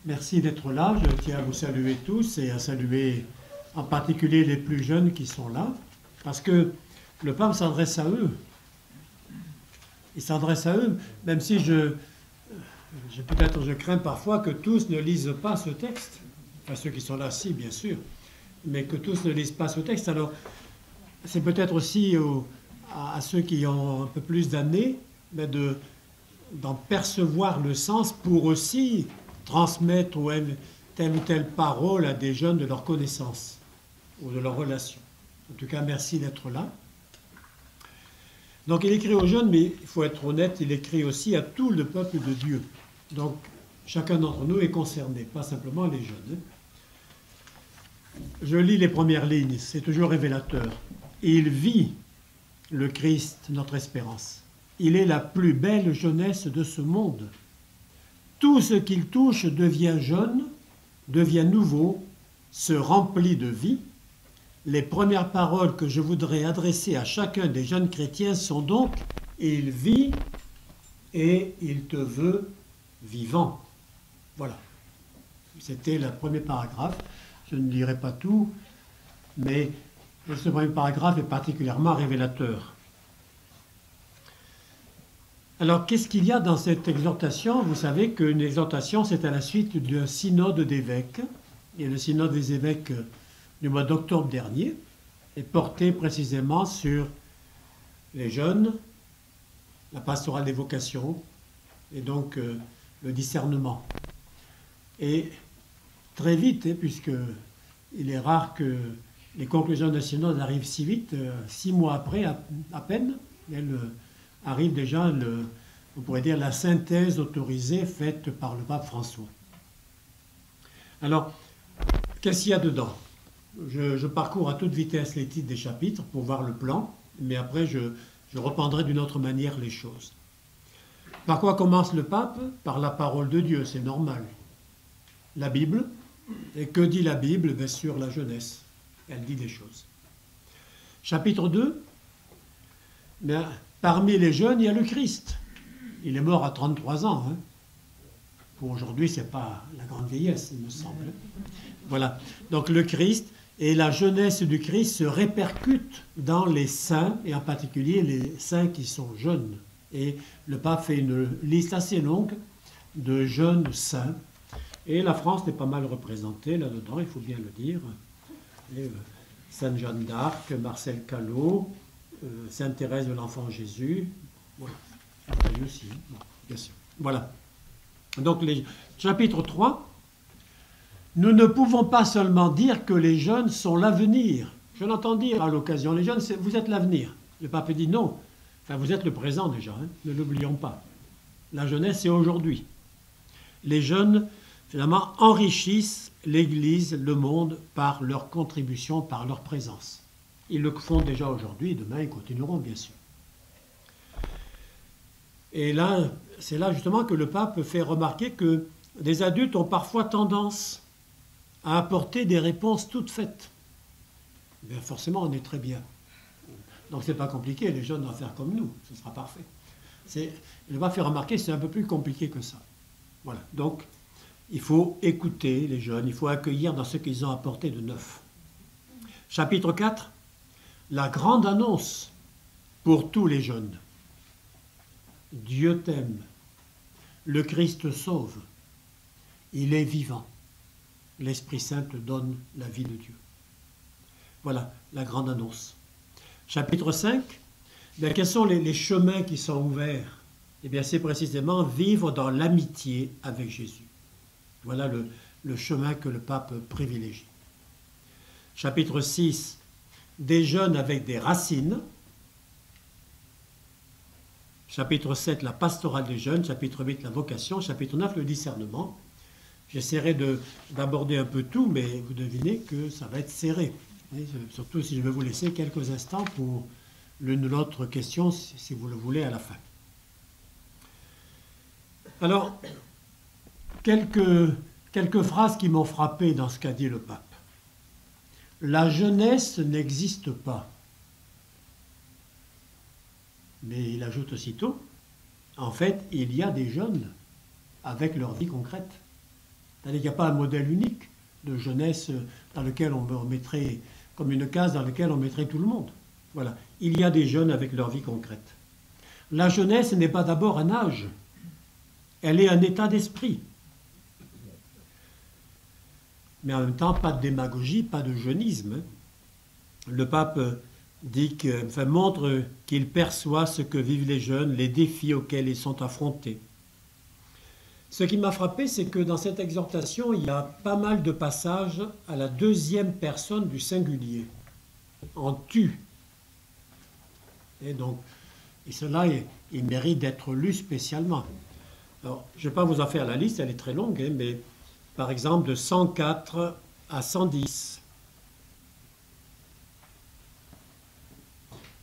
Merci d'être là. Je tiens à vous saluer tous et à saluer en particulier les plus jeunes qui sont là, parce que le pape s'adresse à eux. Il s'adresse à eux, même si je crains parfois que tous ne lisent pas ce texte. Enfin, ceux qui sont là, si, bien sûr, mais que tous ne lisent pas ce texte. Alors, c'est peut-être aussi à ceux qui ont un peu plus d'années, mais d'en percevoir le sens pour aussi transmettre telle ou telle parole à des jeunes de leur connaissance ou de leur relation. En tout cas, merci d'être là. Donc il écrit aux jeunes, mais il faut être honnête, il écrit aussi à tout le peuple de Dieu. Donc chacun d'entre nous est concerné, pas simplement les jeunes. Je lis les premières lignes, c'est toujours révélateur. Il vit le Christ, notre espérance. Il est la plus belle jeunesse de ce monde. Tout ce qu'il touche devient jeune, devient nouveau, se remplit de vie. Les premières paroles que je voudrais adresser à chacun des jeunes chrétiens sont donc « Il vit et il te veut vivant ». Voilà. C'était le premier paragraphe. Je ne lirai pas tout, mais ce premier paragraphe est particulièrement révélateur. Alors, qu'est-ce qu'il y a dans cette exhortation? Vous savez qu'une exhortation, c'est à la suite d'un synode d'évêques. Et le synode des évêques du mois d'octobre dernier est porté précisément sur les jeunes, la pastorale des vocations et donc le discernement. Et très vite, puisqu'il est rare que les conclusions d'un synode arrivent si vite, 6 mois après à peine, elles arrive déjà, on pourrait dire, la synthèse autorisée faite par le pape François. Alors, qu'est-ce qu'il y a dedans? Je parcours à toute vitesse les titres des chapitres pour voir le plan, mais après je reprendrai d'une autre manière les choses. Par quoi commence le pape? Par la parole de Dieu, c'est normal. La Bible. Et que dit la Bible? Bien sûr, la jeunesse. Elle dit des choses. Chapitre 2. Bien, parmi les jeunes, il y a le Christ. Il est mort à 33 ans. Hein. Pour aujourd'hui, ce n'est pas la grande vieillesse, il me semble. Voilà. Donc le Christ et la jeunesse du Christ se répercutent dans les saints, et en particulier les saints qui sont jeunes. Et le pape fait une liste assez longue de jeunes saints. Et la France n'est pas mal représentée là-dedans, il faut bien le dire. Sainte Jeanne d'Arc, Marcel Callot, Sainte Thérèse de l'Enfant Jésus, voilà, aussi, bon, bien sûr. Voilà. Donc, chapitre 3, nous ne pouvons pas seulement dire que les jeunes sont l'avenir. Je l'entends dire à l'occasion, les jeunes, vous êtes l'avenir. Le pape dit non, enfin vous êtes le présent déjà, hein, ne l'oublions pas. La jeunesse, c'est aujourd'hui. Les jeunes, finalement, enrichissent l'Église, le monde, par leur contribution, par leur présence. Ils le font déjà aujourd'hui, demain ils continueront bien sûr. Et là, c'est là justement que le pape fait remarquer que les adultes ont parfois tendance à apporter des réponses toutes faites. Bien, forcément, on est très bien. Donc c'est pas compliqué, les jeunes doivent faire comme nous, ce sera parfait. Le pape fait remarquer que c'est un peu plus compliqué que ça. Voilà, donc il faut écouter les jeunes, il faut accueillir dans ce qu'ils ont apporté de neuf. Chapitre 4. La grande annonce pour tous les jeunes. Dieu t'aime, le Christ sauve, il est vivant, l'Esprit Saint te donne la vie de Dieu. Voilà la grande annonce. Chapitre 5, bien, quels sont les chemins qui sont ouverts? Eh bien, c'est précisément vivre dans l'amitié avec Jésus. Voilà le chemin que le pape privilégie. Chapitre 6, des jeunes avec des racines. Chapitre 7, la pastorale des jeunes. Chapitre 8, la vocation. Chapitre 9, le discernement. J'essaierai d'aborder un peu tout, mais vous devinez que ça va être serré. Et surtout si je vais vous laisser quelques instants pour l'une ou l'autre question, si vous le voulez, à la fin. Alors, quelques phrases qui m'ont frappé dans ce qu'a dit le pape. La jeunesse n'existe pas. Mais il ajoute aussitôt, en fait, il y a des jeunes avec leur vie concrète. C'est-à-dire qu'il n'y a pas un modèle unique de jeunesse dans lequel on mettrait, comme une case dans laquelle on mettrait tout le monde. Voilà. Il y a des jeunes avec leur vie concrète. La jeunesse n'est pas d'abord un âge, elle est un état d'esprit. Mais en même temps, pas de démagogie, pas de jeunisme. Le pape montre qu'il perçoit ce que vivent les jeunes, les défis auxquels ils sont affrontés. Ce qui m'a frappé, c'est que dans cette exhortation, il y a pas mal de passages à la deuxième personne du singulier, en tu. Et cela, il mérite d'être lu spécialement. Alors, je ne vais pas vous en faire la liste, elle est très longue, mais par exemple de 104 à 110.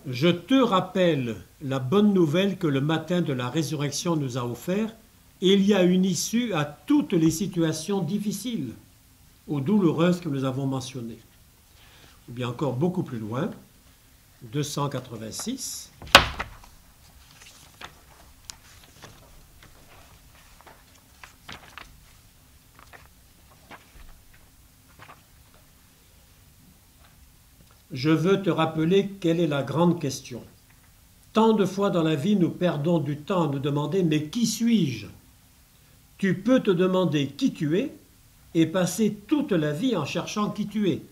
Je te rappelle la bonne nouvelle que le matin de la résurrection nous a offert. Il y a une issue à toutes les situations difficiles ou douloureuses que nous avons mentionnées. Ou bien encore beaucoup plus loin, 286. Je veux te rappeler quelle est la grande question. Tant de fois dans la vie, nous perdons du temps à nous demander « Mais qui suis-je » Tu peux te demander qui tu es et passer toute la vie en cherchant qui tu es.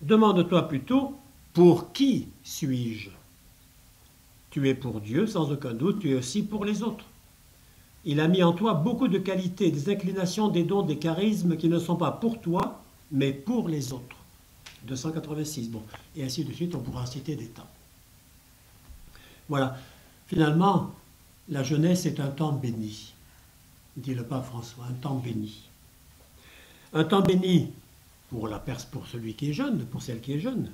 Demande-toi plutôt « Pour qui suis-je » Tu es pour Dieu, sans aucun doute, tu es aussi pour les autres. Il a mis en toi beaucoup de qualités, des inclinations, des dons, des charismes qui ne sont pas pour toi, mais pour les autres. 286, bon, et ainsi de suite, on pourra en citer des tas. Voilà, finalement, la jeunesse est un temps béni, dit le pape François, un temps béni. Un temps béni pour celui qui est jeune, pour celle qui est jeune,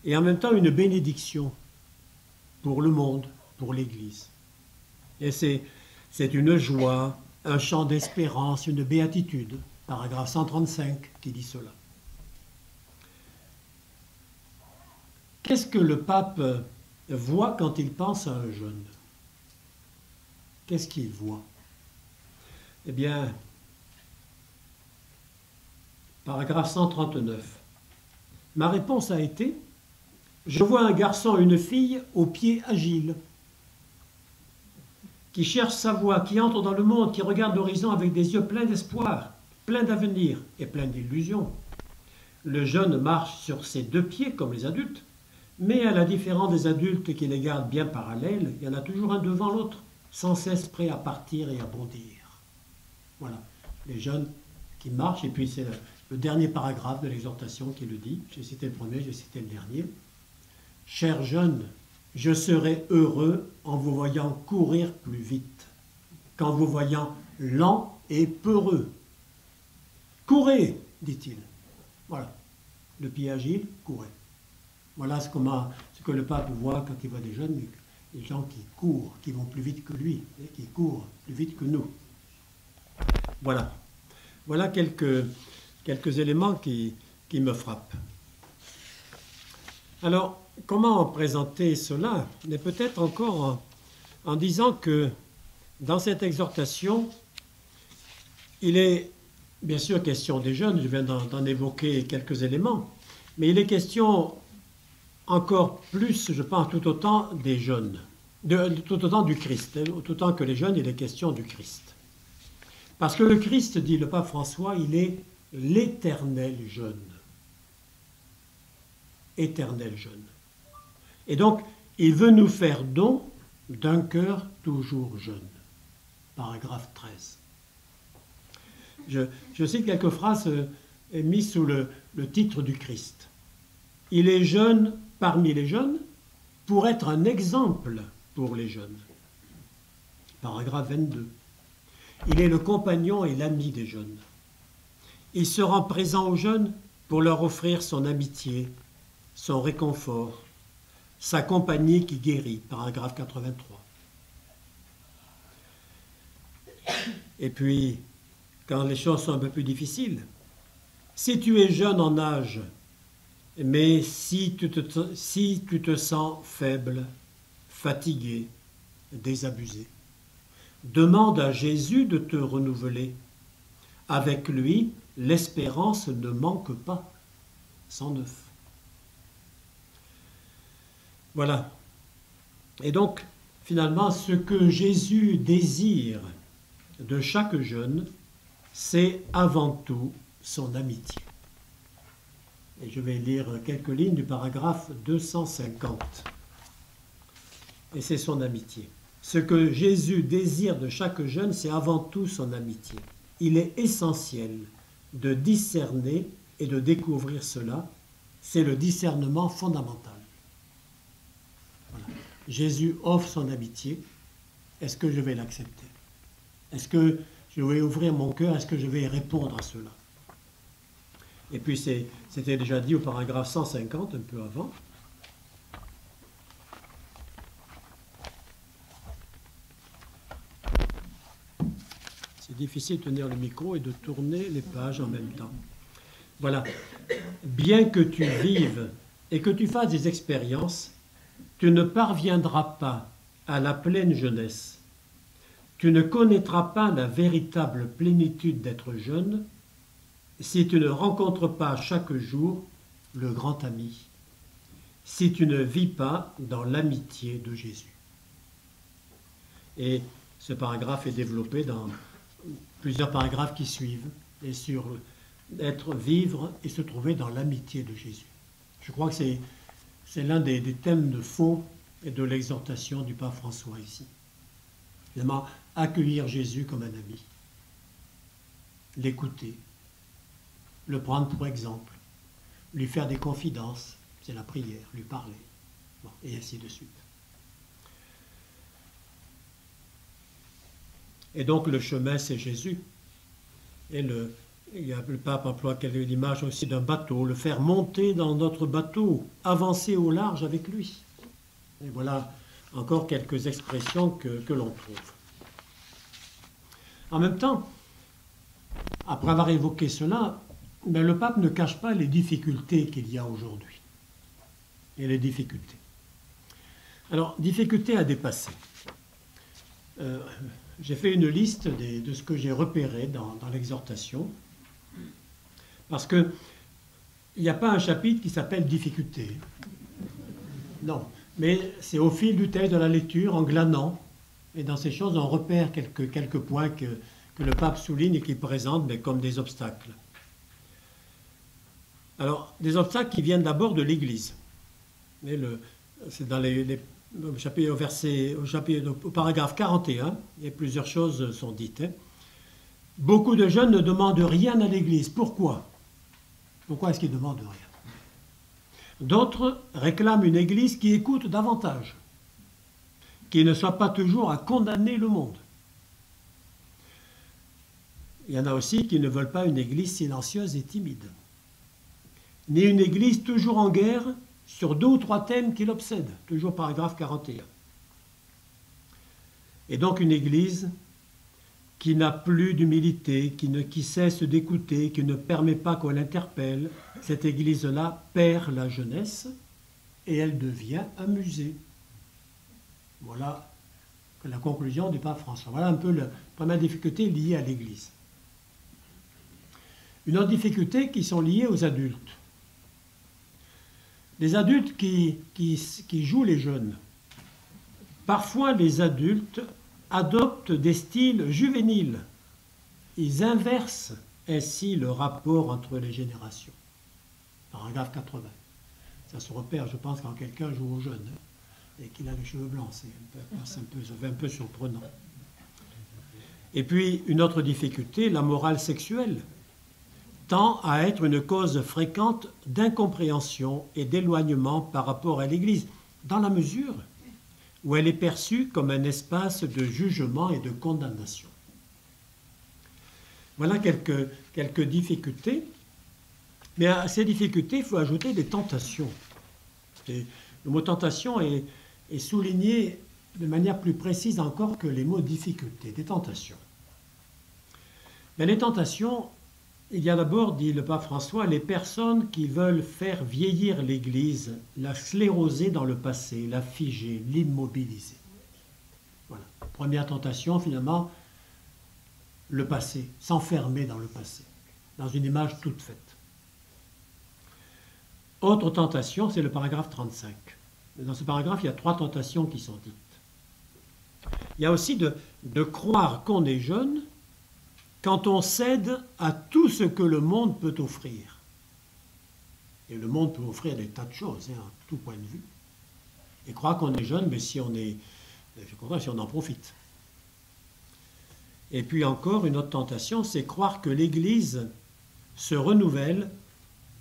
et en même temps une bénédiction pour le monde, pour l'Église. Et c'est une joie, un chant d'espérance, une béatitude, paragraphe 135 qui dit cela. Qu'est-ce que le pape voit quand il pense à un jeune? Qu'est-ce qu'il voit? Eh bien, paragraphe 139. Ma réponse a été: je vois un garçon et une fille aux pieds agiles, qui cherche sa voie, qui entre dans le monde, qui regarde l'horizon avec des yeux pleins d'espoir, pleins d'avenir et pleins d'illusions. Le jeune marche sur ses deux pieds comme les adultes, mais à la différence des adultes qui les gardent bien parallèles, il y en a toujours un devant l'autre, sans cesse prêt à partir et à bondir. Voilà, les jeunes qui marchent, et puis c'est le dernier paragraphe de l'exhortation qui le dit. J'ai cité le premier, j'ai cité le dernier. Chers jeunes, je serai heureux en vous voyant courir plus vite, qu'en vous voyant lent et peureux. Courez, dit-il. Voilà, le pied agile, courez. Voilà ce que le pape voit quand il voit des jeunes, des gens qui courent, qui vont plus vite que lui, et qui courent plus vite que nous. Voilà. Voilà quelques éléments qui me frappent. Alors, comment présenter cela? Mais peut-être encore en disant que dans cette exhortation, il est bien sûr question des jeunes, je viens d'en évoquer quelques éléments, mais il est question encore plus, je pense, tout autant des jeunes, tout autant du Christ, tout autant que les jeunes, il est question du Christ. Parce que le Christ, dit le pape François, il est l'éternel jeune. Éternel jeune. Et donc, il veut nous faire don d'un cœur toujours jeune. Paragraphe 13. Je cite quelques phrases mises sous le titre du Christ. Il est jeune parmi les jeunes pour être un exemple pour les jeunes. Paragraphe 22. Il est le compagnon et l'ami des jeunes. Il se rend présent aux jeunes pour leur offrir son amitié, son réconfort, sa compagnie qui guérit. Paragraphe 83. Et puis, quand les choses sont un peu plus difficiles, si tu es jeune en âge, mais si tu te sens faible, fatigué, désabusé, demande à Jésus de te renouveler, Avec lui, l'espérance ne manque pas. 109. Voilà. Et donc, finalement, ce que Jésus désire de chaque jeune, c'est avant tout son amitié. Et je vais lire quelques lignes du paragraphe 250. Et c'est son amitié. Ce que Jésus désire de chaque jeune, c'est avant tout son amitié. Il est essentiel de discerner et de découvrir cela. C'est le discernement fondamental. Voilà. Jésus offre son amitié. Est-ce que je vais l'accepter? Est-ce que je vais ouvrir mon cœur? Est-ce que je vais répondre à cela? Et puis c'était déjà dit au paragraphe 150, un peu avant. C'est difficile de tenir le micro et de tourner les pages en même temps. Voilà. Bien que tu vives et que tu fasses des expériences, tu ne parviendras pas à la pleine jeunesse. Tu ne connaîtras pas la véritable plénitude d'être jeune si tu ne rencontres pas chaque jour le grand ami, si tu ne vis pas dans l'amitié de Jésus. Et ce paragraphe est développé dans plusieurs paragraphes qui suivent, et sur être, vivre et se trouver dans l'amitié de Jésus. Je crois que c'est l'un des thèmes de fond et de l'exhortation du pape François ici. Finalement, accueillir Jésus comme un ami, l'écouter, le prendre pour exemple, lui faire des confidences, c'est la prière, lui parler, bon, et ainsi de suite. Et donc le chemin, c'est Jésus. Et le pape emploie l'image aussi d'un bateau, le faire monter dans notre bateau, avancer au large avec lui. Et voilà encore quelques expressions que l'on trouve. En même temps, après avoir évoqué cela, ben le pape ne cache pas les difficultés qu'il y a aujourd'hui. Et les difficultés. Alors, difficultés à dépasser. J'ai fait une liste de ce que j'ai repéré dans l'exhortation, parce qu'il n'y a pas un chapitre qui s'appelle difficultés. Non, mais c'est au fil du texte de la lecture, en glanant, et dans ces choses, on repère quelques points que le pape souligne et qu'il présente mais comme des obstacles. Alors, des obstacles qui viennent d'abord de l'Église. C'est dans au paragraphe 41, et plusieurs choses sont dites. Beaucoup de jeunes ne demandent rien à l'Église. Pourquoi? Pourquoi est-ce qu'ils ne demandent rien? D'autres réclament une Église qui écoute davantage, qui ne soit pas toujours à condamner le monde. Il y en a aussi qui ne veulent pas une Église silencieuse et timide, ni une Église toujours en guerre sur 2 ou 3 thèmes qui l'obsèdent, toujours paragraphe 41. Et donc une Église qui n'a plus d'humilité, qui cesse d'écouter, qui ne permet pas qu'on l'interpelle, cette Église-là perd la jeunesse et elle devient un musée. Voilà la conclusion du pape François. Voilà un peu la première difficulté liée à l'Église. Une autre difficulté qui sont liées aux adultes. Les adultes qui jouent les jeunes. Parfois, les adultes adoptent des styles juvéniles. Ils inversent ainsi le rapport entre les générations. Paragraphe 80. Ça se repère, je pense, quand quelqu'un joue aux jeunes et qu'il a les cheveux blancs. C'est un peu surprenant. Et puis, une autre difficulté, la morale sexuelle tend à être une cause fréquente d'incompréhension et d'éloignement par rapport à l'Église, dans la mesure où elle est perçue comme un espace de jugement et de condamnation. Voilà quelques difficultés, mais à ces difficultés, il faut ajouter des tentations. Et le mot tentation est souligné de manière plus précise encore que les mots difficultés, des tentations. Mais les tentations, il y a d'abord, dit le pape François, les personnes qui veulent faire vieillir l'Église, la scléroser dans le passé, la figer, l'immobiliser. Voilà. Première tentation, finalement, le passé, s'enfermer dans le passé, dans une image toute faite. Autre tentation, c'est le paragraphe 35. Dans ce paragraphe, il y a 3 tentations qui sont dites. Il y a aussi de croire qu'on est jeune quand on cède à tout ce que le monde peut offrir. Et le monde peut offrir des tas de choses, à tout point de vue. Et croire qu'on est jeune, mais si on est, si on en profite. Et puis encore, une autre tentation, c'est croire que l'Église se renouvelle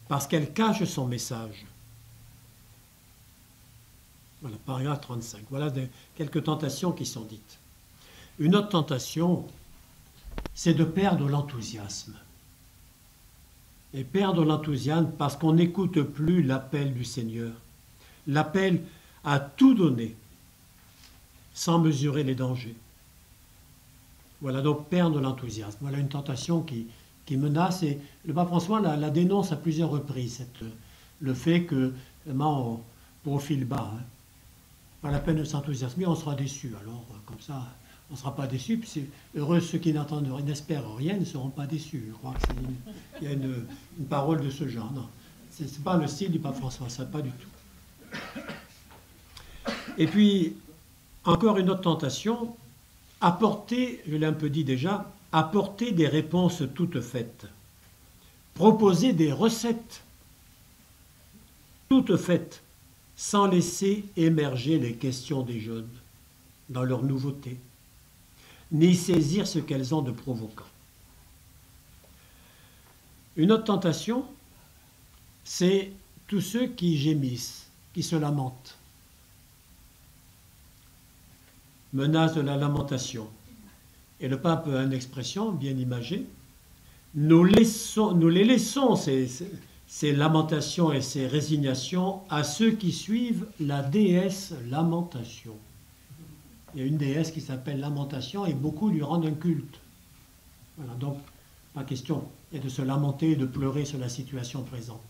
parce qu'elle cache son message. Voilà, paragraphe 35. Voilà quelques tentations qui sont dites. Une autre tentation, c'est de perdre l'enthousiasme. Et perdre l'enthousiasme parce qu'on n'écoute plus l'appel du Seigneur. L'appel à tout donner, sans mesurer les dangers. Voilà, donc perdre l'enthousiasme. Voilà une tentation qui menace. Et le pape François la dénonce à plusieurs reprises, le fait que, vraiment, on profile bas. Pas la peine de s'enthousiasmer, on sera déçu. Alors, comme ça, on ne sera pas déçu. Puis c'est heureux ceux qui n'espèrent rien ne seront pas déçus. Je crois qu'il y a une parole de ce genre. Non, ce n'est pas le style du pape François, ça, pas du tout. Et puis, encore une autre tentation, apporter, je l'ai un peu dit déjà, apporter des réponses toutes faites. Proposer des recettes toutes faites, sans laisser émerger les questions des jeunes dans leur nouveauté, ni saisir ce qu'elles ont de provoquant. Une autre tentation, c'est tous ceux qui gémissent, qui se lamentent. Menace de la lamentation. Et le pape a une expression bien imagée. Nous les laissons, ces lamentations et ces résignations, à ceux qui suivent la déesse Lamentation. Il y a une déesse qui s'appelle Lamentation et beaucoup lui rendent un culte. Voilà, donc la question est de se lamenter et de pleurer sur la situation présente.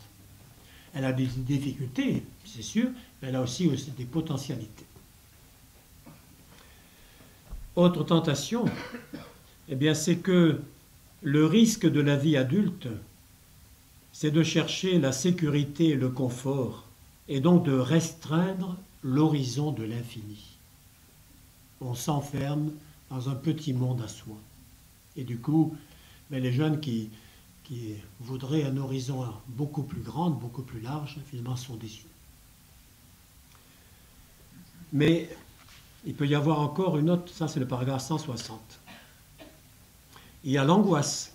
Elle a des difficultés, c'est sûr, mais elle a aussi des potentialités. Autre tentation, eh bien, c'est que le risque de la vie adulte, c'est de chercher la sécurité et le confort, et donc de restreindre l'horizon de l'infini. On s'enferme dans un petit monde à soi. Et du coup, les jeunes qui voudraient un horizon beaucoup plus grand, beaucoup plus large, finalement sont déçus. Mais il peut y avoir encore une autre, ça c'est le paragraphe 160. Il y a l'angoisse.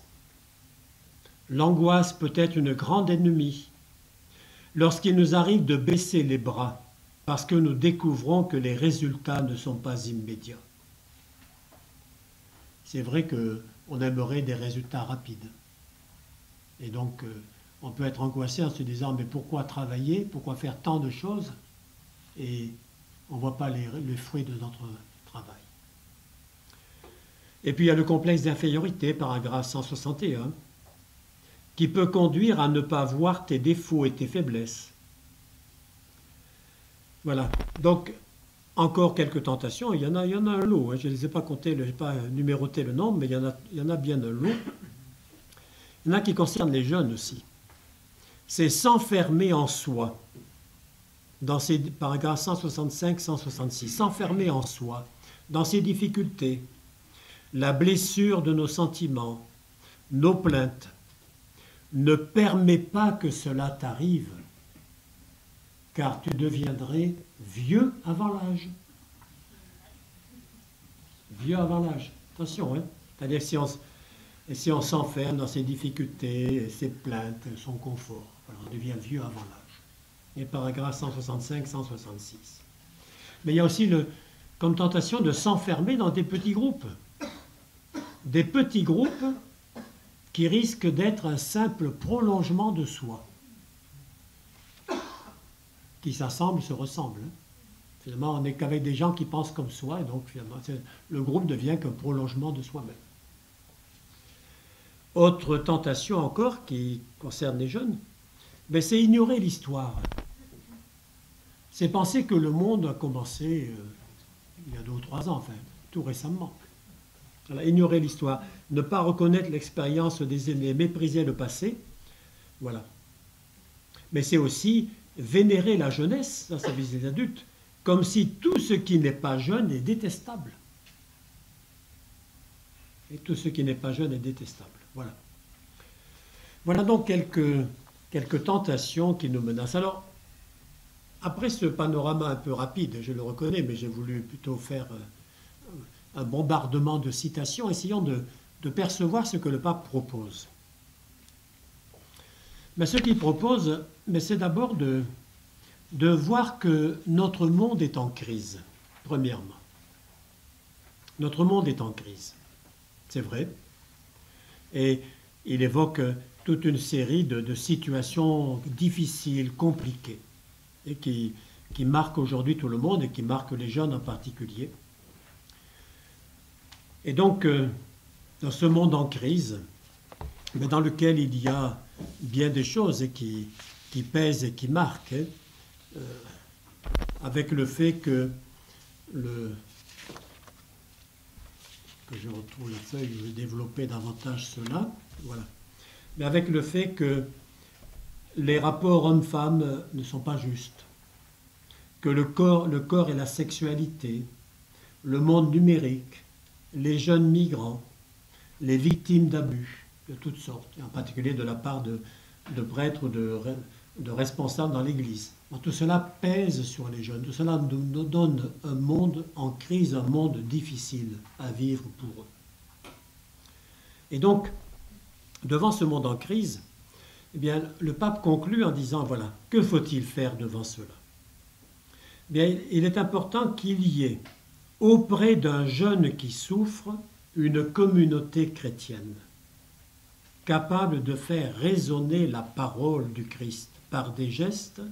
L'angoisse peut être une grande ennemie lorsqu'il nous arrive de baisser les bras parce que nous découvrons que les résultats ne sont pas immédiats. C'est vrai qu'on aimerait des résultats rapides. Et donc, on peut être angoissé en se disant, mais pourquoi travailler, pourquoi faire tant de choses et on ne voit pas les fruits de notre travail. Et puis il y a le complexe d'infériorité, paragraphe 161, qui peut conduire à ne pas voir tes défauts et tes faiblesses. Voilà. Donc, encore quelques tentations. Il y en a un lot. Je ne les ai pas comptées, je n'ai pas numéroté le nombre, mais il y en a bien un lot. Il y en a qui concernent les jeunes aussi. C'est s'enfermer en soi. Dans ces paragraphes 165, 166, s'enfermer en soi, dans ses difficultés, la blessure de nos sentiments, nos plaintes, ne permet pas que cela t'arrive, car tu deviendrais vieux avant l'âge. Vieux avant l'âge. Attention, hein. C'est-à-dire si on s'enferme dans ses difficultés, ses plaintes, son confort, alors on devient vieux avant l'âge. Les paragraphes 165, 166. Mais il y a aussi comme tentation de s'enfermer dans des petits groupes. Des petits groupes qui risquent d'être un simple prolongement de soi. Qui s'assemblent, se ressemblent. Finalement, on n'est qu'avec des gens qui pensent comme soi, et donc finalement, le groupe devient qu'un prolongement de soi-même. Autre tentation encore qui concerne les jeunes, c'est ignorer l'histoire. C'est penser que le monde a commencé il y a 2 ou 3 ans, enfin, tout récemment. Voilà, ignorer l'histoire, ne pas reconnaître l'expérience des aînés, mépriser le passé, voilà. Mais c'est aussi vénérer la jeunesse, ça vise les adultes, comme si tout ce qui n'est pas jeune est détestable. Et tout ce qui n'est pas jeune est détestable. Voilà. Voilà donc quelques tentations qui nous menacent. Alors, après ce panorama un peu rapide, je le reconnais, mais j'ai voulu plutôt faire un bombardement de citations, essayons de percevoir ce que le pape propose. Mais ce qu'il propose, c'est d'abord de voir que notre monde est en crise, premièrement. Notre monde est en crise, c'est vrai. Et il évoque toute une série de situations difficiles, compliquées, et qui marquent aujourd'hui tout le monde et qui marquent les jeunes en particulier. Et donc, dans ce monde en crise, mais dans lequel il y a bien des choses qui pèsent et qui marquent, avec le fait que je retrouve la feuille, je vais développer davantage cela, voilà. Mais avec le fait que les rapports hommes-femmes ne sont pas justes, que le corps et la sexualité, le monde numérique, les jeunes migrants, les victimes d'abus de toutes sortes, et en particulier de la part de prêtres ou de responsables dans l'Église. Tout cela pèse sur les jeunes, tout cela nous donne un monde en crise, un monde difficile à vivre pour eux. Et donc, devant ce monde en crise, eh bien, le pape conclut en disant, voilà, que faut-il faire devant cela? Eh bien, il est important qu'il y ait, auprès d'un jeune qui souffre, une communauté chrétienne, capable de faire résonner la parole du Christ par des gestes,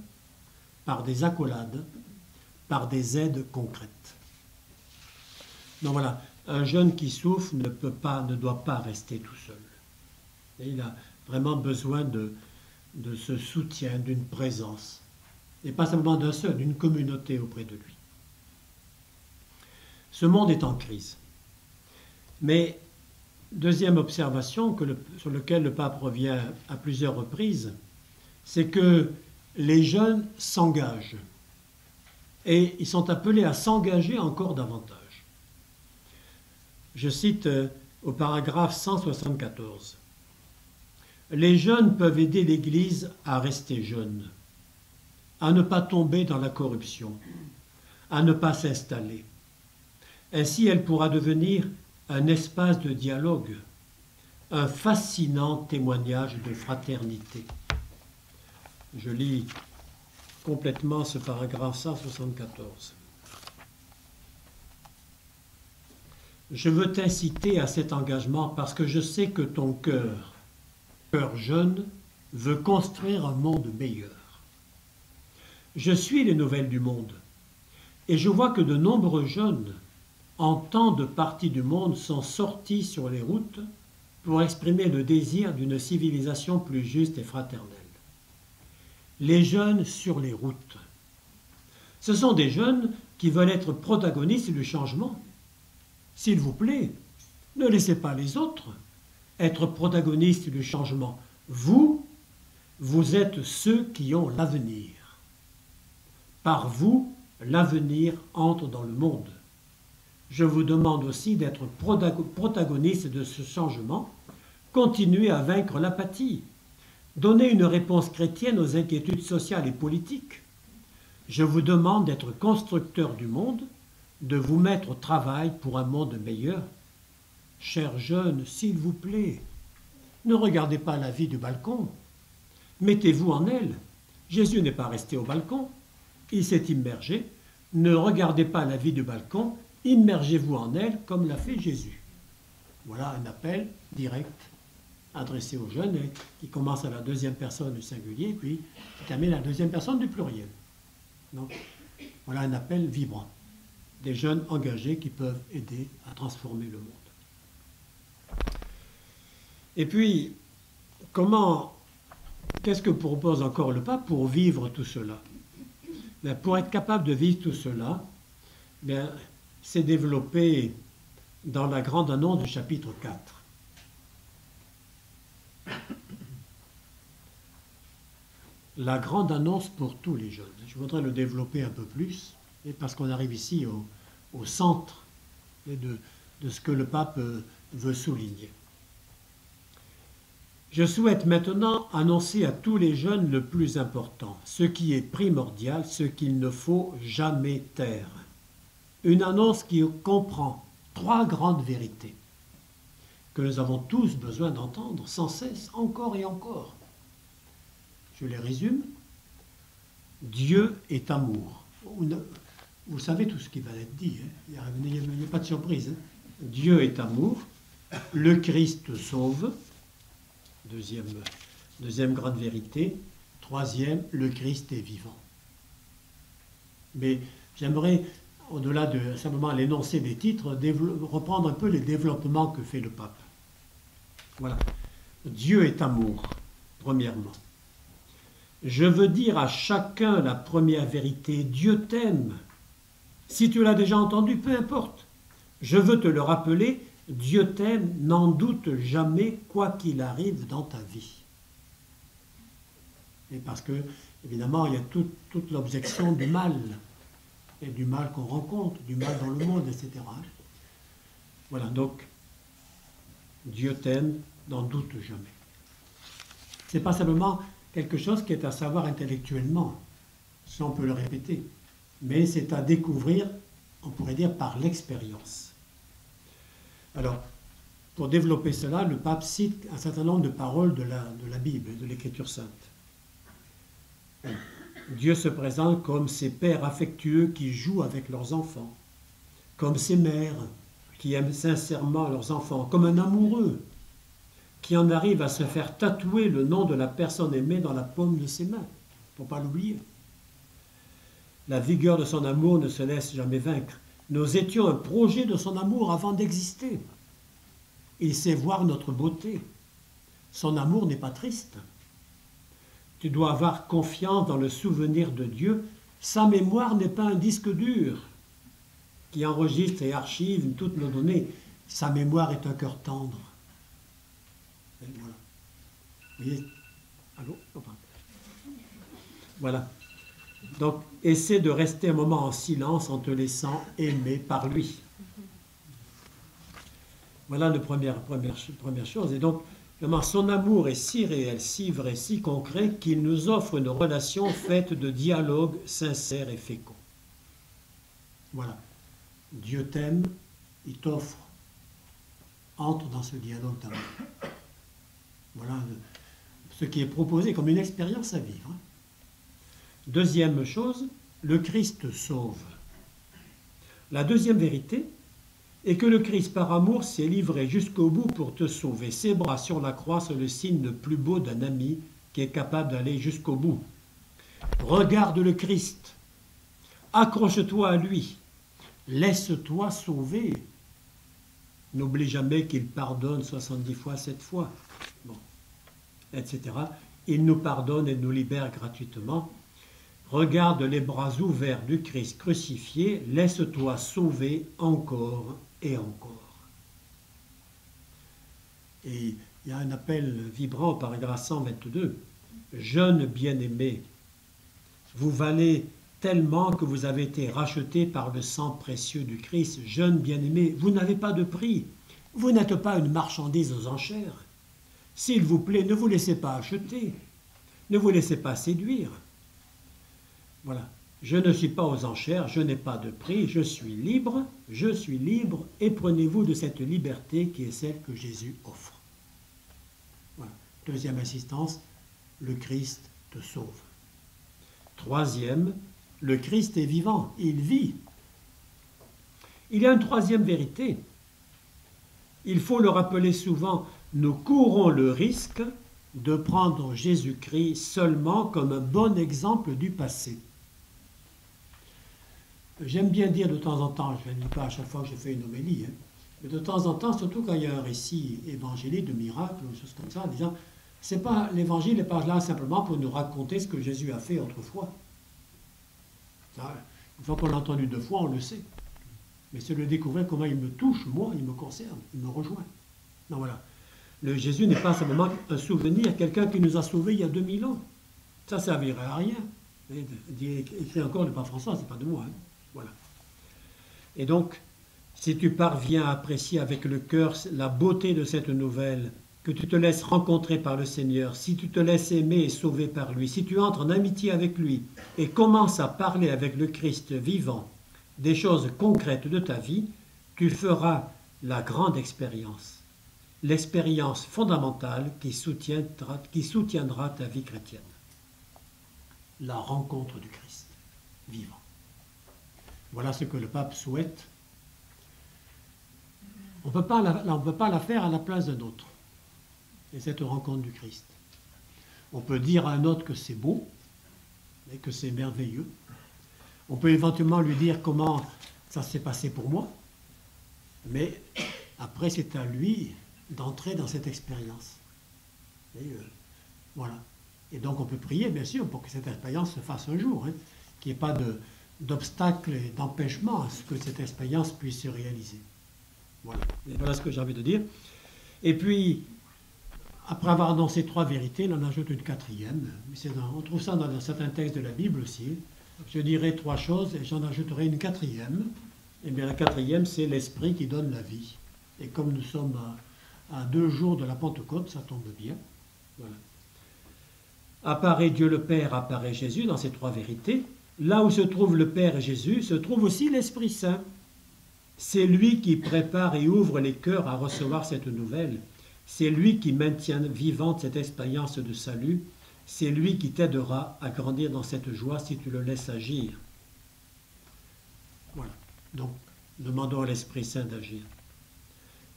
par des accolades, par des aides concrètes. Donc voilà, un jeune qui souffre ne doit pas rester tout seul. Et il a vraiment besoin de ce soutien, d'une présence, et pas simplement d'un seul, d'une communauté auprès de lui. Ce monde est en crise. Mais, deuxième observation sur laquelle le pape revient à plusieurs reprises, c'est que les jeunes s'engagent. Et ils sont appelés à s'engager encore davantage. Je cite au paragraphe 174. Les jeunes peuvent aider l'Église à rester jeune, à ne pas tomber dans la corruption, à ne pas s'installer. Ainsi, elle pourra devenir un espace de dialogue, un fascinant témoignage de fraternité. Je lis complètement ce paragraphe 174. Je veux t'inciter à cet engagement parce que je sais que ton cœur jeune, veut construire un monde meilleur. Je suis les nouvelles du monde et je vois que de nombreux jeunes, en tant de parties du monde, sont sortis sur les routes pour exprimer le désir d'une civilisation plus juste et fraternelle. Les jeunes sur les routes. Ce sont des jeunes qui veulent être protagonistes du changement. S'il vous plaît, ne laissez pas les autres être protagonistes du changement. Vous êtes ceux qui ont l'avenir. Par vous, l'avenir entre dans le monde. Je vous demande aussi d'être protagonistes de ce changement. Continuez à vaincre l'apathie. Donnez une réponse chrétienne aux inquiétudes sociales et politiques. Je vous demande d'être constructeurs du monde, de vous mettre au travail pour un monde meilleur. Chers jeunes, s'il vous plaît, ne regardez pas la vie du balcon. Mettez-vous en elle. Jésus n'est pas resté au balcon. Il s'est immergé. Ne regardez pas la vie du balcon. Immergez-vous en elle comme l'a fait Jésus. Voilà un appel direct adressé aux jeunes et qui commence à la deuxième personne du singulier puis qui termine à la deuxième personne du pluriel. Donc, voilà un appel vibrant. Des jeunes engagés qui peuvent aider à transformer le monde. Et puis, qu'est-ce que propose encore le pape pour vivre tout cela? Pour être capable de vivre tout cela, c'est développer dans la grande annonce du chapitre 4. La grande annonce pour tous les jeunes. Je voudrais le développer un peu plus, et parce qu'on arrive ici au centre de ce que le pape veut souligner. Je souhaite maintenant annoncer à tous les jeunes le plus important, ce qui est primordial, ce qu'il ne faut jamais taire. Une annonce qui comprend 3 grandes vérités que nous avons tous besoin d'entendre sans cesse, encore et encore. Je les résume. Dieu est amour. Vous savez tout ce qui va être dit, hein. Il n'y a pas de surprise. Hein. Dieu est amour. Le Christ sauve. Deuxième grande vérité. Troisième, le Christ est vivant. Mais j'aimerais, au-delà de simplement l'énoncé des titres, reprendre un peu les développements que fait le pape. Voilà. Dieu est amour, premièrement. Je veux dire à chacun la première vérité, Dieu t'aime. Si tu l'as déjà entendu, peu importe. Je veux te le rappeler, Dieu t'aime, n'en doute jamais, quoi qu'il arrive dans ta vie. Et parce que, évidemment, il y a toute l'objection du mal, et du mal qu'on rencontre, du mal dans le monde, etc. Voilà, donc, Dieu t'aime, n'en doute jamais. Ce n'est pas simplement quelque chose qui est à savoir intellectuellement, ça on peut le répéter, mais c'est à découvrir, on pourrait dire, par l'expérience. Alors, pour développer cela, le pape cite un certain nombre de paroles de la Bible, de l'Écriture sainte. Dieu se présente comme ces pères affectueux qui jouent avec leurs enfants, comme ces mères qui aiment sincèrement leurs enfants, comme un amoureux qui en arrive à se faire tatouer le nom de la personne aimée dans la paume de ses mains. Il ne faut pas l'oublier. La vigueur de son amour ne se laisse jamais vaincre. Nous étions un projet de son amour avant d'exister. Il sait voir notre beauté. Son amour n'est pas triste. Tu dois avoir confiance dans le souvenir de Dieu. Sa mémoire n'est pas un disque dur qui enregistre et archive toutes nos données. Sa mémoire est un cœur tendre. Et voilà. Vous voyez? Allô? Voilà. Donc, essaie de rester un moment en silence en te laissant aimer par lui. Voilà la première chose. Et donc, vraiment, son amour est si réel, si vrai, si concret qu'il nous offre une relation faite de dialogue sincère et fécond. Voilà. Dieu t'aime, il t'offre. Entre dans ce dialogue d'amour. Voilà ce qui est proposé comme une expérience à vivre. Deuxième chose, le Christ sauve. La deuxième vérité est que le Christ, par amour, s'est livré jusqu'au bout pour te sauver. Ses bras sur la croix sont le signe le plus beau d'un ami qui est capable d'aller jusqu'au bout. Regarde le Christ, accroche-toi à lui, laisse-toi sauver. N'oublie jamais qu'il pardonne 70 fois, 7 fois, bon, etc. Il nous pardonne et nous libère gratuitement. Regarde les bras ouverts du Christ crucifié, laisse-toi sauver encore et encore. Et il y a un appel vibrant au paragraphe 122. Jeunes bien-aimés, vous valez tellement que vous avez été rachetés par le sang précieux du Christ. Jeunes bien-aimés, vous n'avez pas de prix. Vous n'êtes pas une marchandise aux enchères. S'il vous plaît, ne vous laissez pas acheter. Ne vous laissez pas séduire. Voilà. Je ne suis pas aux enchères, je n'ai pas de prix, je suis libre, et prenez-vous de cette liberté qui est celle que Jésus offre. Voilà. Deuxième insistance, le Christ te sauve. Troisième, le Christ est vivant, il vit. Il y a une troisième vérité. Il faut le rappeler souvent, nous courons le risque de prendre Jésus-Christ seulement comme un bon exemple du passé. J'aime bien dire de temps en temps, je ne le dis pas à chaque fois que je fais une homélie, mais de temps en temps, surtout quand il y a un récit évangélique de miracle ou des choses comme ça, en disant, c'est pas l'évangile n'est pas là simplement pour nous raconter ce que Jésus a fait autrefois. Ça, une fois qu'on l'a entendu 2 fois, on le sait. mais c'est de découvrir comment il me touche, moi, il me concerne, il me rejoint. Non, voilà. Le Jésus n'est pas simplement un souvenir, quelqu'un qui nous a sauvés il y a 2000 ans. Ça ne servirait à rien. Écrit encore de Pape François, c'est pas de moi. Hein. Voilà. Et donc, si tu parviens à apprécier avec le cœur la beauté de cette nouvelle, que tu te laisses rencontrer par le Seigneur, si tu te laisses aimer et sauver par lui, si tu entres en amitié avec lui et commences à parler avec le Christ vivant des choses concrètes de ta vie, tu feras la grande expérience, l'expérience fondamentale qui soutiendra ta vie chrétienne. La rencontre du Christ vivant. Voilà ce que le pape souhaite. On ne peut pas la faire à la place d'un autre. Et cette rencontre du Christ. On peut dire à un autre que c'est beau, et que c'est merveilleux. On peut éventuellement lui dire comment ça s'est passé pour moi, mais après c'est à lui d'entrer dans cette expérience. Voilà. Et donc on peut prier, bien sûr, pour que cette expérience se fasse un jour, hein, qu'il n'y ait pas d'obstacle et d'empêchement à ce que cette expérience puisse se réaliser. Voilà. Et voilà ce que j'ai envie de dire. Et puis, après avoir annoncé 3 vérités, il en ajoute une 4e. On trouve ça dans certains textes de la Bible aussi. Je dirai 3 choses et j'en ajouterai une 4e. Et bien la 4e, c'est l'Esprit qui donne la vie. Et comme nous sommes à 2 jours de la Pentecôte, ça tombe bien. Voilà. Apparaît Dieu le Père, apparaît Jésus dans ces 3 vérités. Là où se trouve le Père et Jésus, se trouve aussi l'Esprit Saint. C'est lui qui prépare et ouvre les cœurs à recevoir cette nouvelle. C'est lui qui maintient vivante cette expérience de salut. C'est lui qui t'aidera à grandir dans cette joie si tu le laisses agir. Voilà. Donc, demandons à l'Esprit Saint d'agir.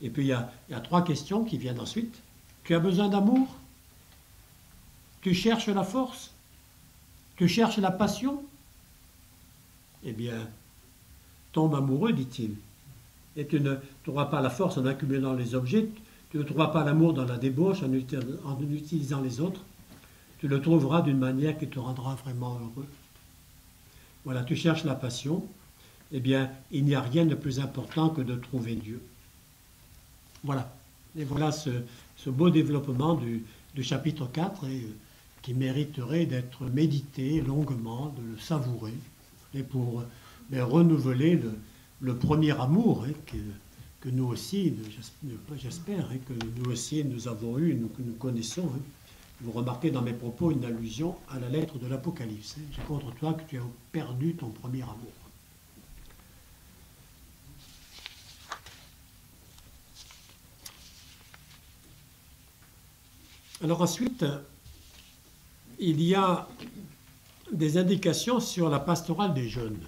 Et puis, il y a 3 questions qui viennent ensuite. Tu as besoin d'amour? Tu cherches la force? Tu cherches la passion? Eh bien, tombe amoureux, dit-il. Et tu ne trouveras pas la force en accumulant les objets. Tu ne trouveras pas l'amour dans la débauche en utilisant les autres. Tu le trouveras d'une manière qui te rendra vraiment heureux. Voilà, tu cherches la passion. Eh bien, il n'y a rien de plus important que de trouver Dieu. Voilà. Et voilà ce beau développement du chapitre 4 qui mériterait d'être médité longuement, de le savourer, et pour renouveler le premier amour que nous aussi, j'espère, que nous aussi nous avons eu, que nous connaissons. Hein. Vous remarquez dans mes propos une allusion à la lettre de l'Apocalypse. Hein. J'ai contre toi que tu as perdu ton premier amour. Alors ensuite, il y a des indications sur la pastorale des jeunes.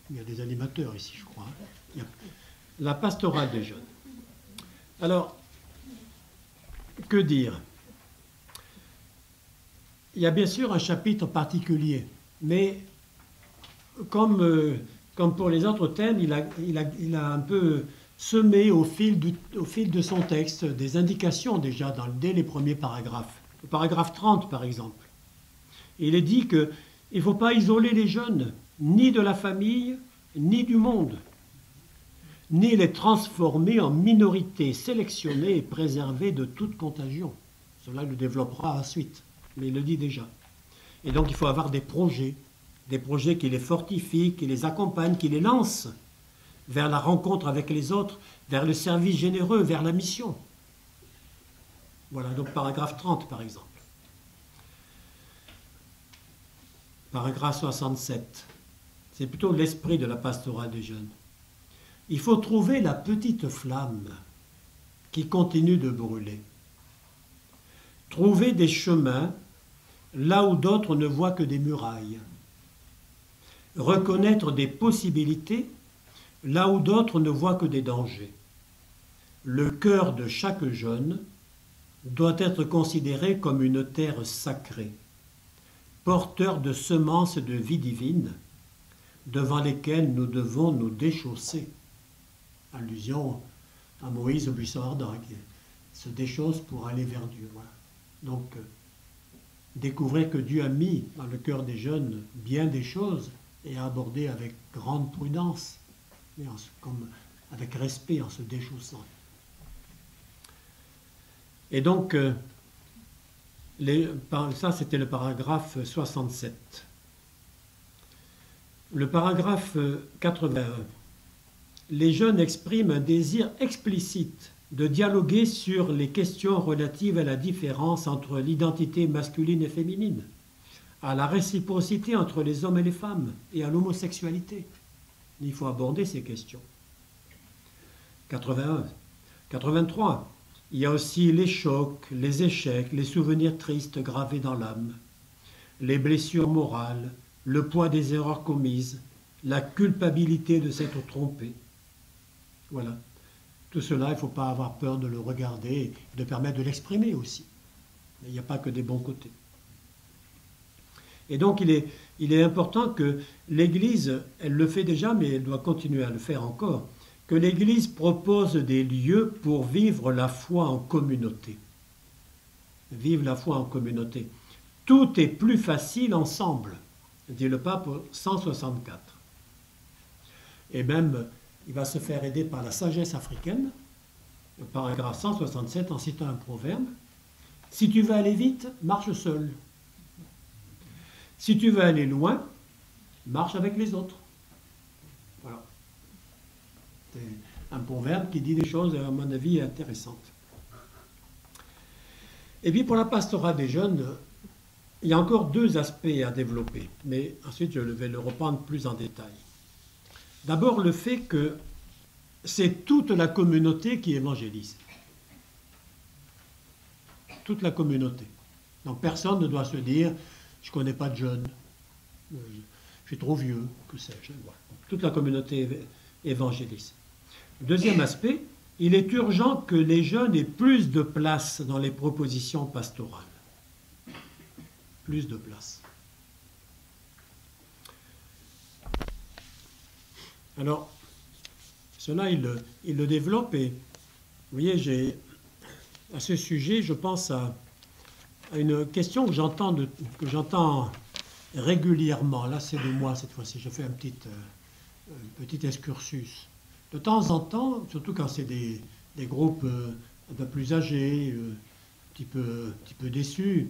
Il y a des animateurs ici, je crois. Il y a la pastorale des jeunes. Alors, que dire? Il y a bien sûr un chapitre particulier, mais comme pour les autres thèmes, il a un peu semé au fil de son texte des indications déjà dès les premiers paragraphes. Le paragraphe 30, par exemple. Il est dit qu'il ne faut pas isoler les jeunes, ni de la famille, ni du monde, ni les transformer en minorités sélectionnées et préservées de toute contagion. Cela le développera ensuite, mais il le dit déjà. Et donc il faut avoir des projets qui les fortifient, qui les accompagnent, qui les lancent vers la rencontre avec les autres, vers le service généreux, vers la mission. Voilà, donc paragraphe 30 par exemple. Paragraphe 67. C'est plutôt l'esprit de la pastorale des jeunes. Il faut trouver la petite flamme qui continue de brûler. Trouver des chemins là où d'autres ne voient que des murailles. Reconnaître des possibilités là où d'autres ne voient que des dangers. Le cœur de chaque jeune doit être considéré comme une terre sacrée, porteur de semences de vie divine, devant lesquelles nous devons nous déchausser. Allusion à Moïse au buisson ardent, qui se déchausse pour aller vers Dieu. Voilà. Donc, découvrir que Dieu a mis dans le cœur des jeunes bien des choses et à aborder avec grande prudence, mais comme avec respect, en se déchaussant. Et donc, ça c'était le paragraphe 67. Le paragraphe 81. Les jeunes expriment un désir explicite de dialoguer sur les questions relatives à la différence entre l'identité masculine et féminine, à la réciprocité entre les hommes et les femmes et à l'homosexualité. Il faut aborder ces questions. 81. 83. Il y a aussi les chocs, les échecs, les souvenirs tristes gravés dans l'âme, les blessures morales, le poids des erreurs commises, la culpabilité de s'être trompé. Voilà. Tout cela, il ne faut pas avoir peur de le regarder, de permettre de l'exprimer aussi. Il n'y a pas que des bons côtés. Et donc, il est important que l'Église, elle le fait déjà, mais elle doit continuer à le faire encore, que l'Église propose des lieux pour vivre la foi en communauté. Vivre la foi en communauté. Tout est plus facile ensemble, dit le pape 164. Et même, il va se faire aider par la sagesse africaine, le paragraphe 167, en citant un proverbe. Si tu veux aller vite, marche seul. Si tu veux aller loin, marche avec les autres. Voilà. C'est un proverbe qui dit des choses, à mon avis, intéressantes. Et puis pour la pastorale des jeunes, il y a encore deux aspects à développer, mais ensuite je vais le reprendre plus en détail. D'abord le fait que c'est toute la communauté qui évangélise. Toute la communauté. Donc personne ne doit se dire « je ne connais pas de jeunes, je suis trop vieux, que sais-je ». Toute la communauté évangélise. Deuxième aspect, il est urgent que les jeunes aient plus de place dans les propositions pastorales. Plus de place. Alors, cela, il le développe et, vous voyez, à ce sujet, je pense à une question que j'entends régulièrement. Là, c'est de moi cette fois-ci. Je fais un petit excursus. De temps en temps, surtout quand c'est des groupes un peu plus âgés, un petit peu déçus,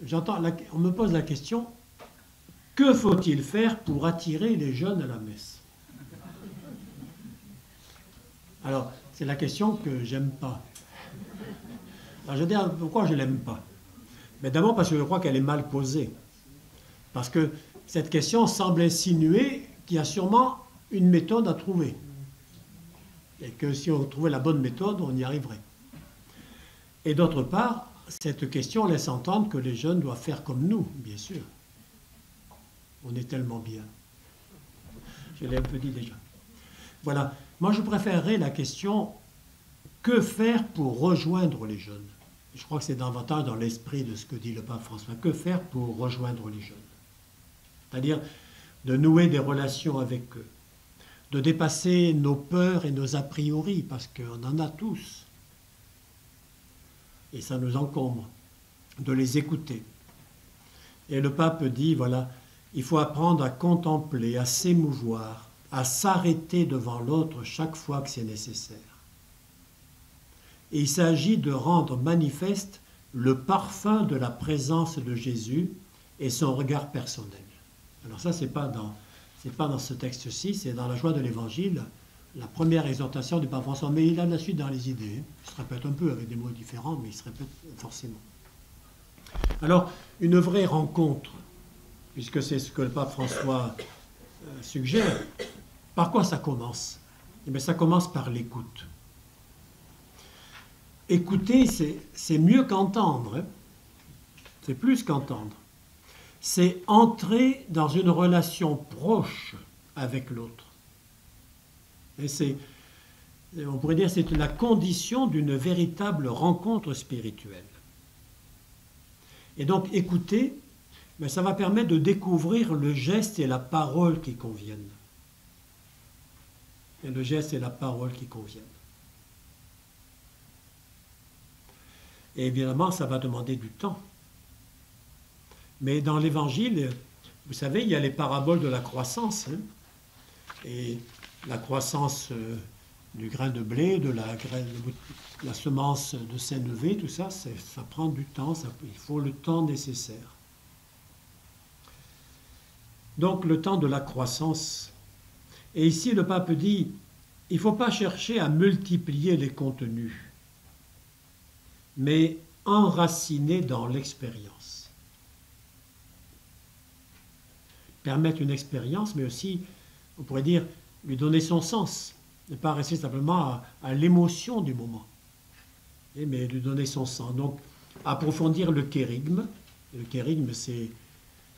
on me pose la question, que faut-il faire pour attirer les jeunes à la messe? Alors, c'est la question que j'aime pas. Alors, je vais dire pourquoi je l'aime pas. Mais d'abord parce que je crois qu'elle est mal posée. Parce que cette question semble insinuer qu'il y a sûrement une méthode à trouver. Et que si on trouvait la bonne méthode, on y arriverait. Et d'autre part, cette question laisse entendre que les jeunes doivent faire comme nous, bien sûr. On est tellement bien. Je l'ai un peu dit déjà. Voilà. Moi, je préférerais la question « Que faire pour rejoindre les jeunes ?» Je crois que c'est davantage dans l'esprit de ce que dit le pape François. Que faire pour rejoindre les jeunes? C'est-à-dire de nouer des relations avec eux, de dépasser nos peurs et nos a priori, parce qu'on en a tous. Et ça nous encombre, de les écouter. Et le pape dit, voilà, il faut apprendre à contempler, à s'émouvoir, à s'arrêter devant l'autre chaque fois que c'est nécessaire. Et il s'agit de rendre manifeste le parfum de la présence de Jésus et son regard personnel. Alors ça, c'est pas dans ce texte-ci, c'est dans la joie de l'Évangile, la première exhortation du pape François, mais il a la suite dans les idées. Il se répète un peu avec des mots différents, mais il se répète forcément. Alors, une vraie rencontre, puisque c'est ce que le pape François suggère, par quoi ça commence? Eh bien, ça commence par l'écoute. Écouter, c'est mieux qu'entendre. Hein. C'est plus qu'entendre. C'est entrer dans une relation proche avec l'autre. Et on pourrait dire, c'est la condition d'une véritable rencontre spirituelle. Et donc, écouter, mais ça va permettre de découvrir le geste et la parole qui conviennent. Et le geste et la parole qui conviennent. Et évidemment, ça va demander du temps. Mais dans l'Évangile, vous savez, il y a les paraboles de la croissance. Hein, et la croissance du grain de blé, de la semence de sénévé, tout ça, ça prend du temps, il faut le temps nécessaire. Donc le temps de la croissance. Et ici, le pape dit, il ne faut pas chercher à multiplier les contenus, mais enraciner dans l'expérience. Permettre une expérience, mais aussi, on pourrait dire, lui donner son sens. Ne pas rester simplement à l'émotion du moment, mais lui donner son sens. Donc, approfondir le kérigme. Le kérigme, c'est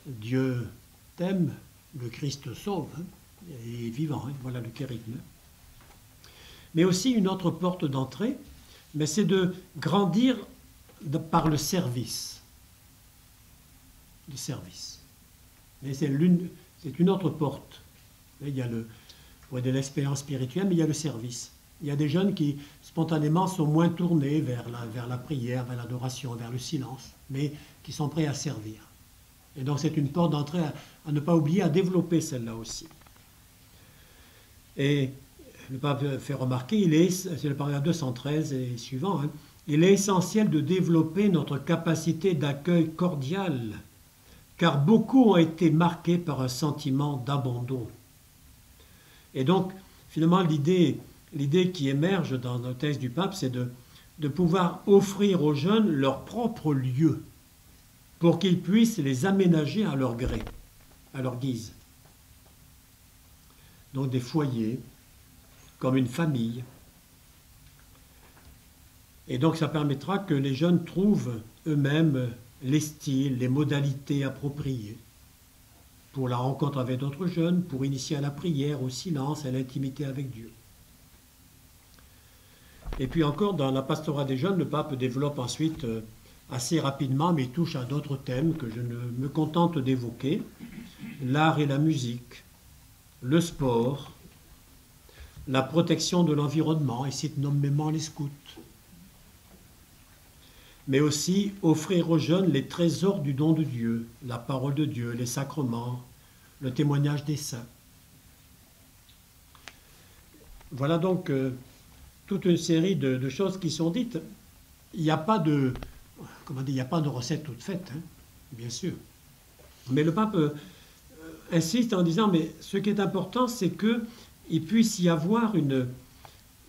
Dieu t'aime, le Christ sauve, et est vivant. Voilà le kérigme. Mais aussi une autre porte d'entrée, mais c'est de grandir par le service. Le service. Mais c'est une autre porte. Il y a de l'expérience spirituelle, mais il y a le service. Il y a des jeunes qui, spontanément, sont moins tournés vers la prière, vers l'adoration, vers le silence, mais qui sont prêts à servir. Et donc c'est une porte d'entrée à ne pas oublier, à développer celle-là aussi. Et le pape fait remarquer, c'est le paragraphe 213 et suivant, il est essentiel de développer notre capacité d'accueil cordial, car beaucoup ont été marqués par un sentiment d'abandon. Et donc, finalement, l'idée qui émerge dans le texte du pape, c'est de pouvoir offrir aux jeunes leur propre lieu pour qu'ils puissent les aménager à leur gré, à leur guise. Donc des foyers, comme une famille. Et donc ça permettra que les jeunes trouvent eux-mêmes les styles, les modalités appropriées pour la rencontre avec d'autres jeunes, pour initier à la prière, au silence, à l'intimité avec Dieu. Et puis encore, dans la pastorale des jeunes, le pape développe ensuite assez rapidement, mais touche à d'autres thèmes que je ne me contente d'évoquer, l'art et la musique, le sport, la protection de l'environnement, et cite nommément les scouts, mais aussi offrir aux jeunes les trésors du don de Dieu, la parole de Dieu, les sacrements, le témoignage des saints. Voilà donc toute une série de choses qui sont dites. Il n'y a pas de, il n'y a pas de recette toute faite, bien sûr. Mais le pape insiste en disant, mais ce qui est important, c'est qu'il puisse y avoir une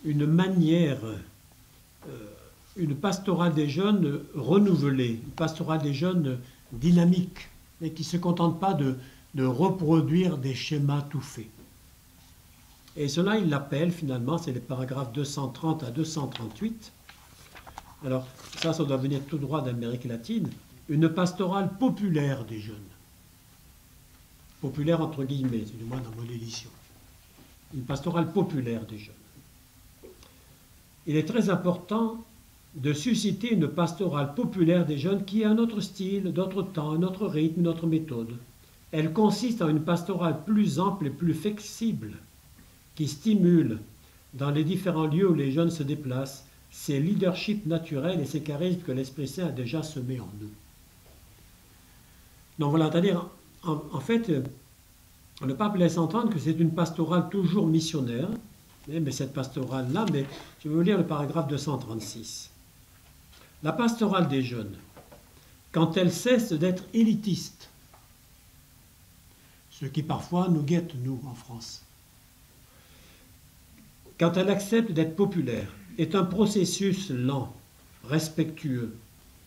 manière, une pastorale des jeunes renouvelée, une pastorale des jeunes dynamique, et qui ne se contente pas de reproduire des schémas tout faits. Et cela, il l'appelle finalement, c'est les paragraphes 230 à 238. Alors, ça doit venir tout droit d'Amérique latine, une pastorale populaire des jeunes. Populaire entre guillemets, c'est du moins dans mon édition. Une pastorale populaire des jeunes. Il est très important de susciter une pastorale populaire des jeunes qui a un autre style, d'autre temps, un autre rythme, une autre méthode. Elle consiste en une pastorale plus ample et plus flexible, qui stimule, dans les différents lieux où les jeunes se déplacent, ces leaderships naturels et ces charismes que l'Esprit Saint a déjà semés en eux. Donc voilà, c'est-à-dire, en fait, le pape laisse entendre que c'est une pastorale toujours missionnaire, mais cette pastorale-là, mais je vais vous lire le paragraphe 236. La pastorale des jeunes, quand elle cesse d'être élitiste, ce qui parfois nous guette, nous, en France, quand elle accepte d'être populaire, est un processus lent, respectueux,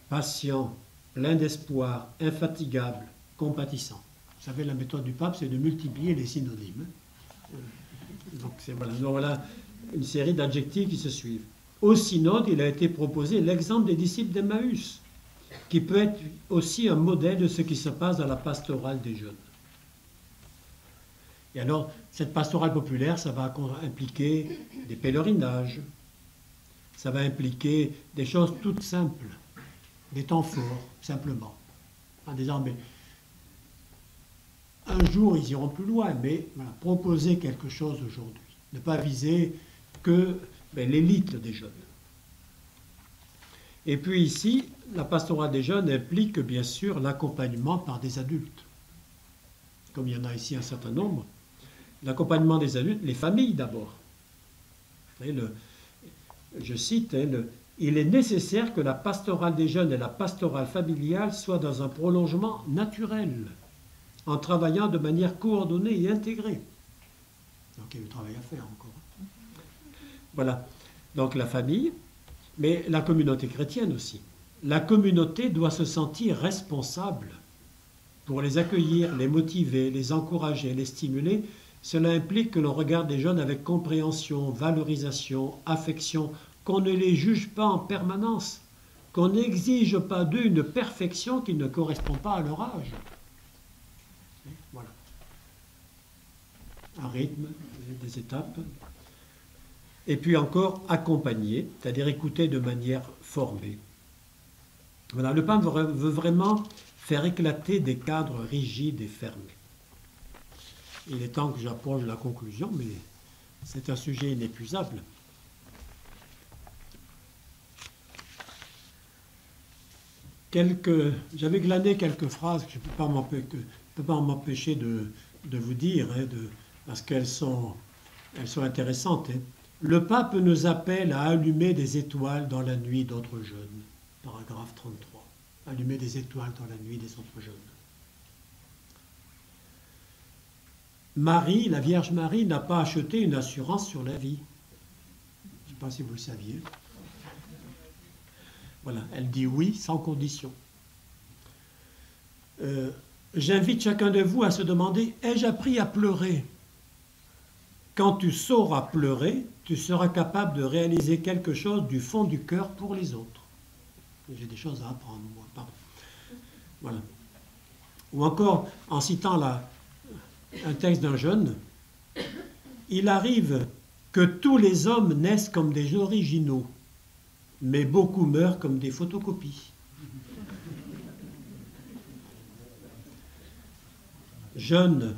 patient, plein d'espoir, infatigable, compatissant. Vous savez, la méthode du pape, c'est de multiplier les synonymes. Donc voilà une série d'adjectifs qui se suivent. Au synode, il a été proposé l'exemple des disciples d'Emmaüs, qui peut être aussi un modèle de ce qui se passe dans la pastorale des jeunes. Et alors, cette pastorale populaire, ça va impliquer des pèlerinages, ça va impliquer des choses toutes simples, des temps forts, simplement. En disant, mais un jour, ils iront plus loin, mais voilà, proposer quelque chose aujourd'hui. Ne pas viser que l'élite des jeunes. Et puis ici, la pastorale des jeunes implique bien sûr l'accompagnement par des adultes, comme il y en a ici un certain nombre. l'accompagnement des adultes, les familles d'abord. Je cite, il est nécessaire que la pastorale des jeunes et la pastorale familiale soient dans un prolongement naturel, en travaillant de manière coordonnée et intégrée. Donc il y a du travail à faire encore. Voilà, donc la famille, mais la communauté chrétienne aussi. La communauté doit se sentir responsable pour les accueillir, les motiver, les encourager, les stimuler. Cela implique que l'on regarde les jeunes avec compréhension, valorisation, affection, qu'on ne les juge pas en permanence, qu'on n'exige pas d'eux une perfection qui ne correspond pas à leur âge. Voilà. Un rythme, des étapes. Et puis encore accompagner, c'est-à-dire écouter de manière formée. Voilà, le pape veut vraiment faire éclater des cadres rigides et fermés. Il est temps que j'approche la conclusion, mais c'est un sujet inépuisable. J'avais glané quelques phrases que je ne peux pas m'empêcher de vous dire, parce qu'elles sont intéressantes. Le pape nous appelle à allumer des étoiles dans la nuit d'autres jeunes. Paragraphe 33. Allumer des étoiles dans la nuit des autres jeunes. Marie, la Vierge Marie, n'a pas acheté une assurance sur la vie. Je ne sais pas si vous le saviez. Voilà, elle dit oui sans condition. J'invite chacun de vous à se demander, ai-je appris à pleurer? Quand tu sauras pleurer, tu seras capable de réaliser quelque chose du fond du cœur pour les autres. J'ai des choses à apprendre, moi, pardon. Voilà. Ou encore, en citant un texte d'un jeune, il arrive que tous les hommes naissent comme des originaux, mais beaucoup meurent comme des photocopies. Jeunes,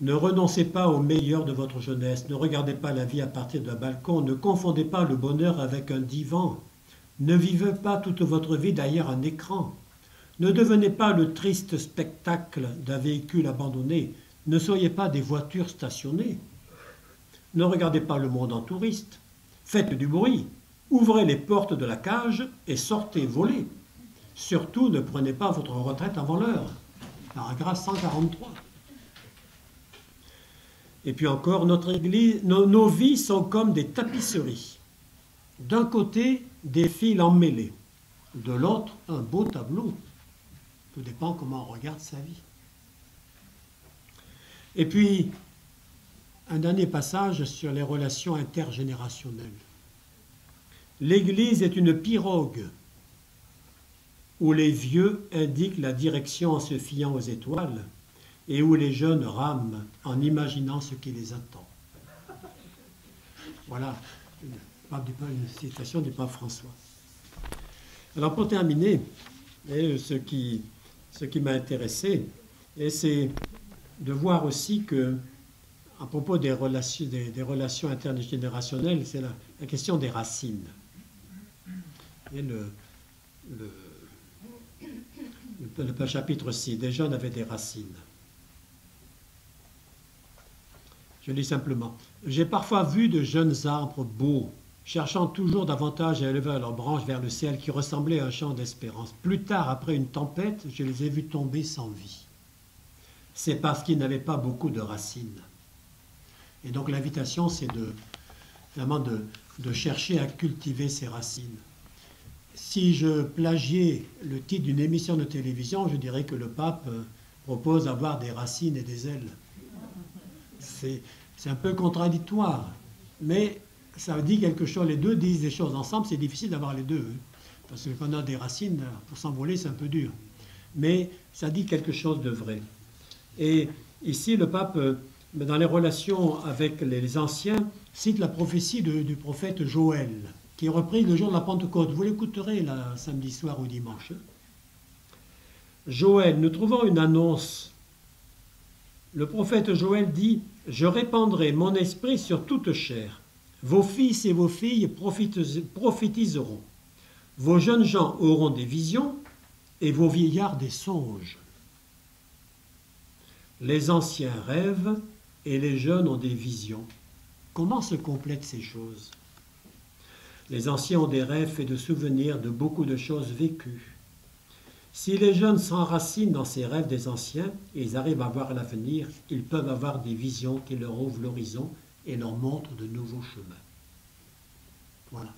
ne renoncez pas au meilleur de votre jeunesse, ne regardez pas la vie à partir d'un balcon, ne confondez pas le bonheur avec un divan, ne vivez pas toute votre vie derrière un écran, ne devenez pas le triste spectacle d'un véhicule abandonné, ne soyez pas des voitures stationnées, ne regardez pas le monde en touriste, faites du bruit, ouvrez les portes de la cage et sortez voler. Surtout, ne prenez pas votre retraite avant l'heure. Paragraphe 143. Et puis encore, notre Église, nos vies sont comme des tapisseries. D'un côté, des fils emmêlés. De l'autre, un beau tableau. Tout dépend comment on regarde sa vie. Et puis, un dernier passage sur les relations intergénérationnelles. L'Église est une pirogue où les vieux indiquent la direction en se fiant aux étoiles et où les jeunes rament en imaginant ce qui les attend. Voilà une citation du pape François. Alors pour terminer, ce qui m'a intéressé, c'est de voir aussi que, à propos des relations intergénérationnelles, c'est la question des racines. Et le chapitre 6, des jeunes avaient des racines. Je lis simplement. J'ai parfois vu de jeunes arbres beaux, cherchant toujours davantage à élever leurs branches vers le ciel qui ressemblait à un champ d'espérance. Plus tard, après une tempête, je les ai vus tomber sans vie. C'est parce qu'ils n'avaient pas beaucoup de racines. Et donc l'invitation, c'est vraiment de chercher à cultiver ces racines. Si je plagiais le titre d'une émission de télévision, je dirais que le pape propose d'avoir des racines et des ailes. C'est un peu contradictoire, mais ça dit quelque chose. Les deux disent des choses ensemble, c'est difficile d'avoir les deux. Parce que quand on a des racines, pour s'envoler, c'est un peu dur. Mais ça dit quelque chose de vrai. Et ici, le pape, dans les relations avec les anciens, cite la prophétie du prophète Joël, qui est reprise le jour de la Pentecôte. Vous l'écouterez là, samedi soir ou dimanche. Joël, nous trouvons une annonce. Le prophète Joël dit « Je répandrai mon esprit sur toute chair. Vos fils et vos filles prophétiseront. Vos jeunes gens auront des visions et vos vieillards des songes. Les anciens rêvent et les jeunes ont des visions. Comment se complètent ces choses? Les anciens ont des rêves et de souvenirs de beaucoup de choses vécues. Si les jeunes s'enracinent dans ces rêves des anciens et ils arrivent à voir l'avenir, ils peuvent avoir des visions qui leur ouvrent l'horizon et leur montrent de nouveaux chemins. Voilà.